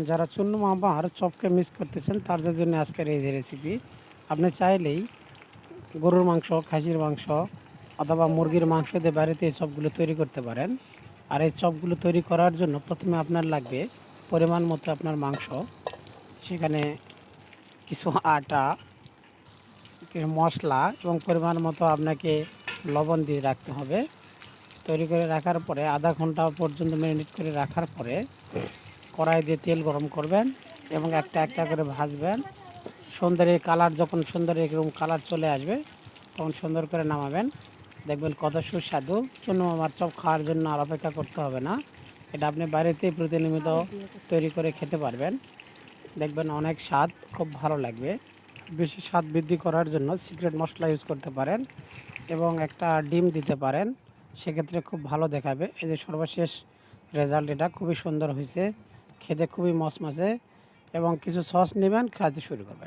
যারা চুন্নু মামার চপকে মিস করতেছেন তাদের জন্য আজকের এই যে রেসিপি। আপনি চাইলেই গরুর মাংস, খাসির মাংস অথবা মুরগির মাংস দিয়ে বাড়িতে এই চপগুলো তৈরি করতে পারেন। আর এই চপগুলো তৈরি করার জন্য প্রথমে আপনার লাগবে পরিমাণ মতো আপনার মাংস, সেখানে কিছু আটা, কিছু মশলা এবং পরিমাণ মতো আপনাকে লবণ দিয়ে রাখতে হবে। তৈরি করে রাখার পরে আধা ঘন্টা পর্যন্ত ম্যারিনেট করে রাখার পরে কড়াই দিয়ে তেল গরম করবেন এবং একটা একটা করে ভাজবেন। সুন্দর এই কালার, যখন সুন্দর এরকম কালার চলে আসবে তখন সুন্দর করে নামাবেন। দেখবেন কত সুস্বাদু। চুনো মামার চপ খাওয়ার জন্য আর অপেক্ষা করতে হবে না, এটা আপনি বাড়িতেই প্রতিনিয়ত তৈরি করে খেতে পারবেন। দেখবেন অনেক স্বাদ, খুব ভালো লাগবে। বেশি স্বাদ বৃদ্ধি করার জন্য সিক্রেট মশলা ইউজ করতে পারেন এবং একটা ডিম দিতে পারেন, সেক্ষেত্রে খুব ভালো দেখাবে। এই যে সর্বশেষ রেজাল্ট, এটা খুবই সুন্দর হয়েছে, খেতে খুবই মচমচে। এবং কিছু সস নেবেন, খাইতে শুরু করবেন।